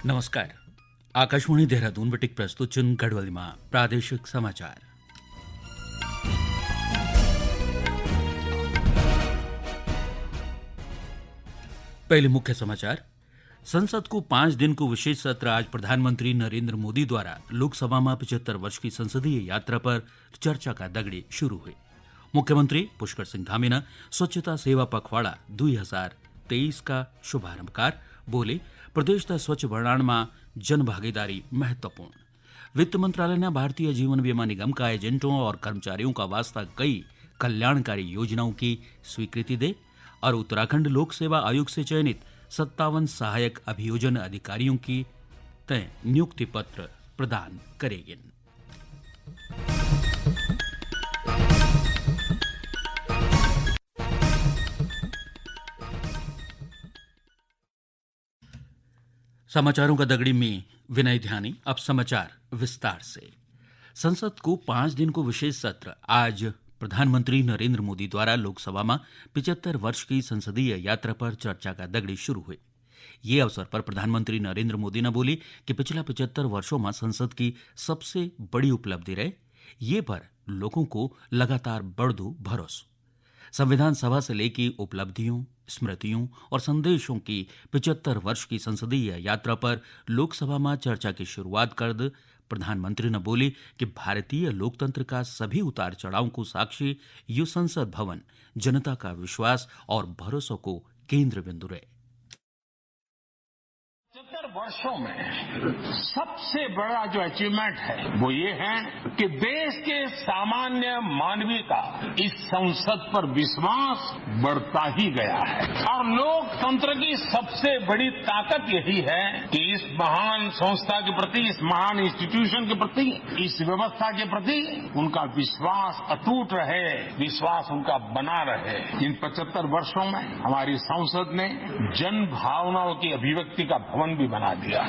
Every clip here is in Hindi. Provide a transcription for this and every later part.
નમસ્કાર. આકાશવાણી દેહરાદૂન બટિક પ્રસ્તુત છે ગઢવાલીમાં પ્રાદેશિક સમાચાર. पहले मुख्य समाचार. संसद को 5 दिन को विशेष सत्र आज प्रधानमंत्री नरेंद्र मोदी द्वारा लोकसभा में 75 वर्ष की संसदीय यात्रा पर चर्चा का दगड़े शुरू हुए. मुख्यमंत्री पुष्कर सिंह धामी ने स्वच्छता सेवा पखवाड़ा 2023 का शुभारंभ कर बोले, प्रदेश तक स्वच्छ बनाने में जन भागीदारी महत्वपूर्ण. वित्त मंत्रालय ने भारतीय जीवन बीमा निगम का एजेंटों और कर्मचारियों का वास्ता कई कल्याणकारी योजनाओं की स्वीकृति दे और उत्तराखंड लोक सेवा आयोग से चयनित 57 सहायक अभियोजन अधिकारियों की तय नियुक्ति पत्र प्रदान करेगी. समाचारों का दगड़ी में विनय ध्यानी. अब समाचार विस्तार से. संसद को 5 दिन को विशेष सत्र आज प्रधानमंत्री नरेंद्र मोदी द्वारा लोकसभा में 75 वर्ष की संसदीय यात्रा पर चर्चा का दगड़ी शुरू हुए. ये अवसर पर प्रधानमंत्री नरेंद्र मोदी ने बोली कि पिछला 75 वर्षों में संसद की सबसे बड़ी उपलब्धि रहे ये पर लोगों को लगातार बढ़दू भरोसा. संविधान सभा से लेकर उपलब्धियों, स्मृतियों और संदेशों की 75 वर्ष की संसदीय यात्रा पर लोकसभा में चर्चा की शुरुआत कर प्रधानमंत्री ने बोली कि भारतीय लोकतंत्र का सभी उतार चढ़ाव को साक्षी यह संसद भवन जनता का विश्वास और भरोसा को केंद्र बिंदु रहे. 75 वर्षों में सबसे बड़ा जो अचीवमेंट है वो ये है कि देश के सामान्य मानवीय का इस संसद पर विश्वास बढ़ता ही गया है और लोकतंत्र की सबसे बड़ी ताकत यही है कि इस महान संस्था के प्रति, इस महान इंस्टीट्यूशन के प्रति, इस व्यवस्था के प्रति उनका विश्वास अटूट रहे, विश्वास उनका बना रहे. इन 75 वर्षों में हमारी संसद ने जन भावनाओं की अभिव्यक्ति का भवन भी बना दिया.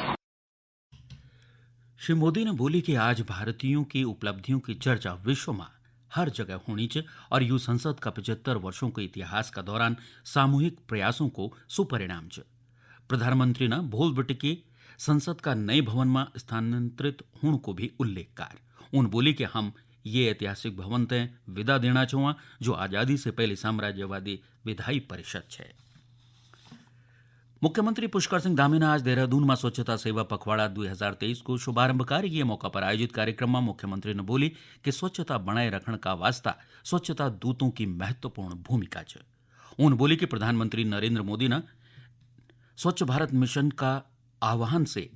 श्री मोदी ने बोली कि आज भारतीयों की उपलब्धियों की चर्चा विश्व में हर जगह होनी चाहिए और यू संसद का 75 वर्षों के इतिहास का दौरान सामूहिक प्रयासों को सुपरिणाम चाहिए. प्रधानमंत्री ने बोल बटे कि संसद का नए भवन में स्थानांतरित होने को भी उल्लेख कर उन बोली कि हम ये ऐतिहासिक भवन तय विदा देना चाहूँ जो आजादी से पहले साम्राज्यवादी विधायी परिषद है. मुख्यमंत्री पुष्कर सिंह धामी ने आज देहरादून में स्वच्छता सेवा पखवाड़ा 2023 को शुभारंभ कर ये मौका पर आयोजित कार्यक्रम में मुख्यमंत्री ने बोली कि स्वच्छता बनाए रखने का वास्ता स्वच्छता दूतों की महत्वपूर्ण भूमिका है. उन्होंने बोली कि प्रधानमंत्री नरेंद्र मोदी ने स्वच्छ भारत मिशन का आह्वान से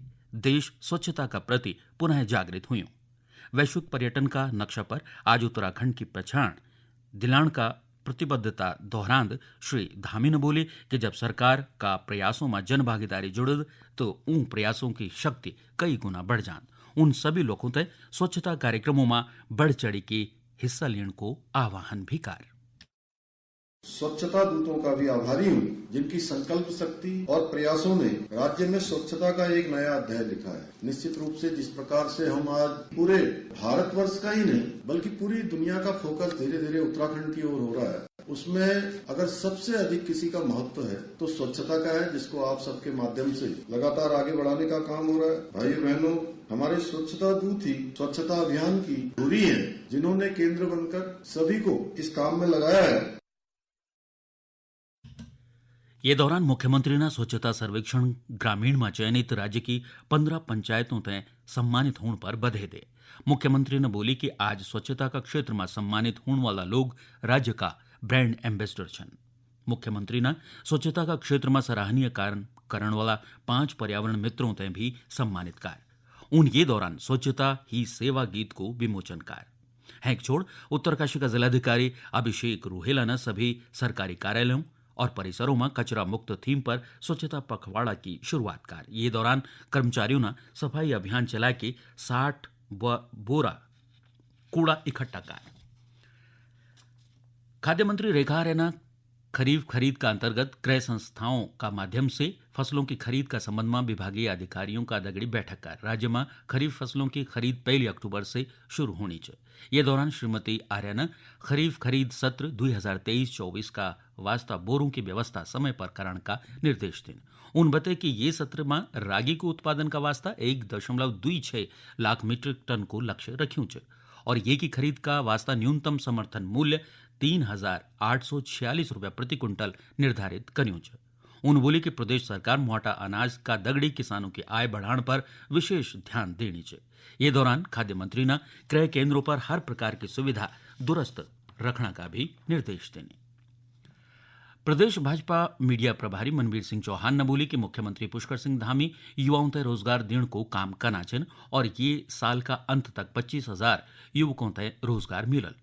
देश स्वच्छता का प्रति पुनः जागृत हुई. वैश्विक पर्यटन का नक्शा पर आज उत्तराखंड की पहचान दिलाने का प्रतिबद्धता दोहरांद श्री धामी ने बोले कि जब सरकार का प्रयासों में जन भागीदारी जुड़द तो उन प्रयासों की शक्ति कई गुना बढ़ जान. उन सभी लोगों तक स्वच्छता कार्यक्रमों में बढ़ चढ़ी के हिस्सा लेने को आह्वान भी कर. स्वच्छता दूतों का भी आभारी हूँ जिनकी संकल्प शक्ति और प्रयासों ने राज्य में स्वच्छता का एक नया अध्याय लिखा है. निश्चित रूप से जिस प्रकार से हम आज पूरे भारतवर्ष का ही नहीं बल्कि पूरी दुनिया का फोकस धीरे धीरे उत्तराखंड की ओर हो रहा है, उसमें अगर सबसे अधिक किसी का महत्व है तो स्वच्छता का है, जिसको आप सबके माध्यम से लगातार आगे बढ़ाने का काम हो रहा है. भाई बहनों, हमारे स्वच्छता दूत ही स्वच्छता अभियान की धुरी है जिन्होंने केंद्र बनकर सभी को इस काम में लगाया है. ये दौरान मुख्यमंत्री ने स्वच्छता सर्वेक्षण ग्रामीण में चयनित राज्य की 15 पंचायतों तय सम्मानित होने पर बधाई दे. मुख्यमंत्री ने बोली कि आज स्वच्छता का क्षेत्र में सम्मानित होने वाला लोग राज्य का ब्रांड एम्बेसडर छन. मुख्यमंत्री ने स्वच्छता का क्षेत्र में सराहनीय कार्य करने वाला 5 पर्यावरण मित्रों तय भी सम्मानित कर. उन ये दौरान स्वच्छता ही सेवा गीत को विमोचन कर. हैक छोड़ उत्तरकाशी का जिलाधिकारी अभिषेक रूहेला ने सभी सरकारी कार्यालयों और परिसरों में कचरा मुक्त थीम पर स्वच्छता पखवाड़ा की शुरुआत कर. ये दौरान कर्मचारियों ने सफाई अभियान चला के 60 बोरा कूड़ा इकट्ठा कर. खाद्य मंत्री रेखा आर्य ने खरीफ खरीद का अंतर्गत क्रय संस्थाओं का माध्यम से फसलों की खरीद का संबंध में विभागीय अधिकारियों का दगड़ी बैठक कर राज्य में खरीफ फसलों की खरीद 1 अक्टूबर से शुरू होनी चाहिए. ये दौरान श्रीमती आर्य ने खरीफ खरीद सत्र 2023-24 का वास्ता बोरों की व्यवस्था समय पर करण का निर्देश दिन उन बते कि ये सत्र में रागी को उत्पादन का वास्ता 1.26 लाख मीट्रिक टन को लक्ष्य रख्યું છે और ये की खरीद का वास्ता न्यूनतम समर्थन मूल्य 3,846 रुपया प्रति क्विंटल निर्धारित કર્યું છે। उन बोली कि प्रदेश सरकार मोटा अनाज का दगड़ी किसानों की आय बढ़ाने पर विशेष ध्यान देनी चाहिए। ये दौरान खाद्य मंत्री ने क्रय केंद्रों पर हर प्रकार की सुविधा दुरुस्त रखने का भी निर्देश देने। प्रदेश भाजपा मीडिया प्रभारी मनवीर सिंह चौहान ने बोली कि मुख्यमंत्री पुष्कर सिंह धामी युवाओं तय रोजगार देने को काम करना चाहिए और ये साल का अंत तक 25,000 युवकों तय रोजगार मिलल।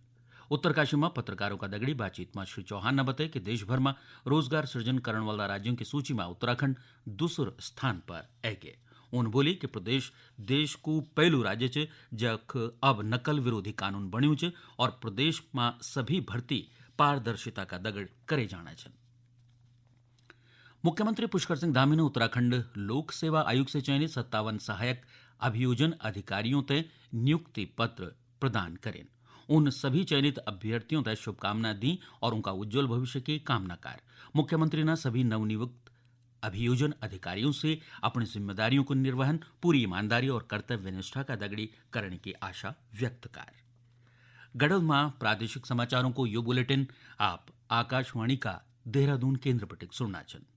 उत्तरकाशी में पत्रकारों का दगड़ी बातचीत में श्री चौहान ने बताया कि देश भर में रोजगार सृजन करने वाला राज्यों की सूची में उत्तराखंड दूसरे स्थान पर है गए। उन बोली कि प्रदेश देश को पहलू राज्य है जख अब नकल विरोधी कानून बन्यू है और प्रदेश में सभी भर्ती पारदर्शिता का दगड़ करे जाना है। मुख्यमंत्री पुष्कर सिंह धामी ने उत्तराखंड लोक सेवा आयोग से चयनित 57 सहायक अभियोजन अधिकारियों तय नियुक्ति पत्र प्रदान करें। उन सभी चयनित अभ्यर्थियों तय शुभकामनाएं दी और उनका उज्जवल भविष्य की कामना कर मुख्यमंत्री ने सभी नवनियुक्त अभियोजन अधिकारियों से अपनी जिम्मेदारियों को निर्वहन पूरी ईमानदारी और कर्तव्य निष्ठा का दगड़ी करने की आशा व्यक्त कर। गढ़ में प्रादेशिक समाचारों को यो बुलेटिन आप आकाशवाणी का देहरादून केंद्र पर सुनना चाहिए।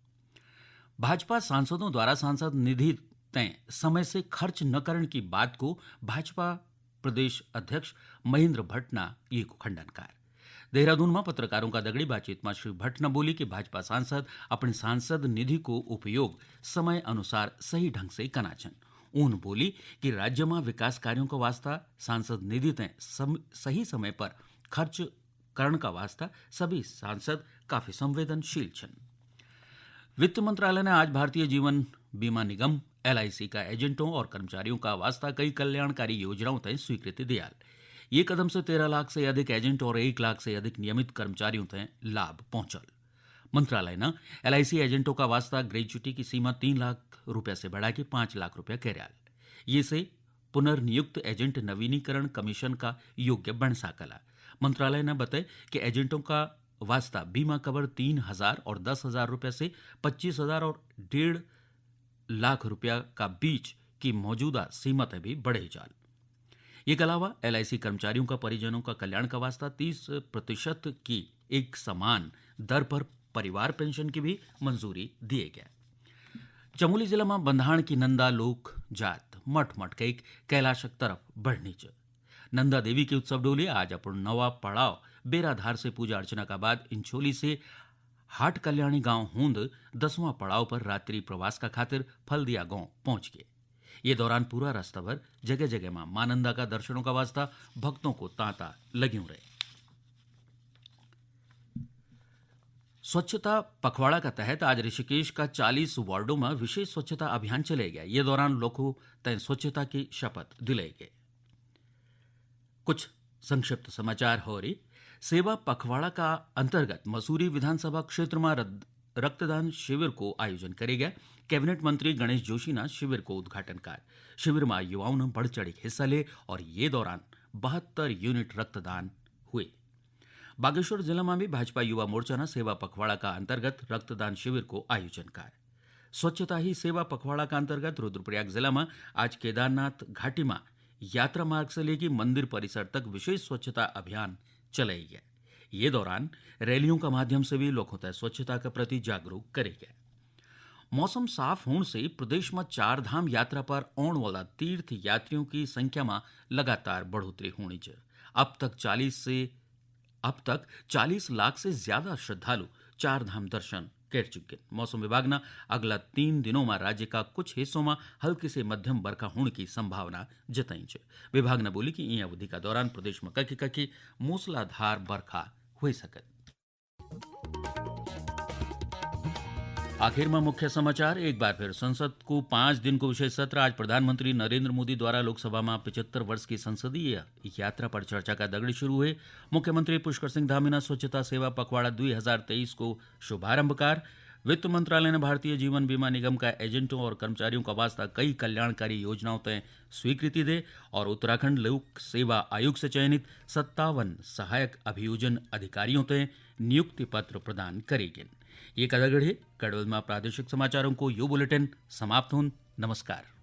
भाजपा सांसदों द्वारा सांसद निधि तय समय से खर्च न करने की बात को भाजपा प्रदेश अध्यक्ष महेंद्र भट्ट ने ये को खंडन कर। देहरादून में पत्रकारों का दगड़ी बातचीत में श्री भट्ट ने बोली कि भाजपा सांसद अपने सांसद निधि को उपयोग समय अनुसार सही ढंग से करना चाहिए। उन बोली कि राज्य में विकास कार्यों का वास्ता सांसद निधि तय सही समय पर खर्च करने का वास्ता सभी सांसद काफी संवेदनशील छन। वित्त मंत्रालय ने आज भारतीय जीवन बीमा निगम LIC का एजेंटों और कर्मचारियों का वास्ता कई कल्याणकारी योजनाओं तय स्वीकृति दिया। ये कदम से 13 लाख से अधिक एजेंट और 1 लाख से अधिक नियमित कर्मचारियों तय लाभ पहुंचल। मंत्रालय ने LIC एजेंटों का वास्ता ग्रेच्युटी की सीमा 3 लाख रुपया से बढ़ा के 5 लाख रुपया करल। ये से पुनर्नियुक्त एजेंट नवीनीकरण कमीशन का योग्य बन सकला। मंत्रालय ने बताया कि एजेंटों का वास्ता बीमा कवर 3,000 और 10,000 रुपये से 25,000 और 1.5 लाख रुपया का बीच की मौजूदा सीमत भी बढ़े जाल। इसके अलावा LIC कर्मचारियों का परिजनों का कल्याण का वास्ता 30% की एक समान दर पर परिवार पेंशन की भी मंजूरी दिए गया। चमोली जिला में बंधाण की नंदा लोक जात मठ मठ के कैलाशक तरफ बढ़नी च। नंदा देवी की उत्सव डोली आज अपन नवा पड़ाव बेराधार से पूजा अर्चना का बाद इंछोली से हाट कल्याणी गांव हूंद 10वां पड़ाव पर रात्रि प्रवास का खातिर फलदिया गांव पहुंच गए। ये दौरान पूरा रास्ता भर जगह जगह में मां नंदा का दर्शनों का वास्ता भक्तों को तांता लग्यूं रहे। स्वच्छता पखवाड़ा का तहत आज ऋषिकेश का 40 वार्डों में विशेष स्वच्छता अभियान चले गया। ये दौरान लोगों तय स्वच्छता की शपथ दिलाई गई। कुछ संक्षिप्त समाचार हो रही। सेवा पखवाड़ा का अंतर्गत मसूरी विधानसभा क्षेत्र में रक्तदान शिविर को आयोजन करेगा। कैबिनेट मंत्री गणेश जोशी ने शिविर को उद्घाटन कर। शिविर में युवाओं ने बढ़ चढ़ हिस्सा ले और ये दौरान 72 यूनिट रक्तदान हुए। बागेश्वर जिला में भी भाजपा युवा मोर्चा ने सेवा पखवाड़ा का अंतर्गत रक्तदान शिविर को आयोजन कर। स्वच्छता ही सेवा पखवाड़ा का अंतर्गत रुद्रप्रयाग जिला में आज केदारनाथ घाटी में यात्रा मार्ग से लेकर मंदिर परिसर तक विशेष स्वच्छता अभियान चलाई गया। ये दौरान रैलियों का माध्यम से भी लोगों तक स्वच्छता के प्रति जागरूक करेगा। मौसम साफ होने से प्रदेश में 4 धाम यात्रा पर आने वाला तीर्थ यात्रियों की संख्या में लगातार बढ़ोतरी होनी चाहिए। अब तक 40 लाख से ज्यादा श्रद्धालु 4 धाम दर्शन कर चुके। मौसम विभाग ने अगला 3 दिनों में राज्य का कुछ हिस्सों में हल्की से मध्यम बरखा होने की संभावना जताई है। विभाग ने बोली कि इन अवधि का दौरान प्रदेश में कखी कखी मूसलाधार बरखा हो सके। आखिर में मुख्य समाचार एक बार फिर। संसद को 5 दिन को विशेष सत्र। आज प्रधानमंत्री नरेंद्र मोदी द्वारा लोकसभा में 75 वर्ष की संसदीय यात्रा पर चर्चा का दगड़ी शुरू हुए। मुख्यमंत्री पुष्कर सिंह धामी ने स्वच्छता सेवा पखवाड़ा 2023 को शुभारंभ कर वित्त मंत्रालय ने भारतीय जीवन बीमा निगम का एजेंटों और कर्मचारियों का वास्ता कई कल्याणकारी योजनाओं तय स्वीकृति दे और उत्तराखंड लोक सेवा आयोग से चयनित 57 सहायक अभियोजन अधिकारियों तय नियुक्ति पत्र प्रदान करेगी। ये कदगढ़े कड़वल में प्रादेशिक समाचारों को यो बुलेटिन समाप्त होन। नमस्कार।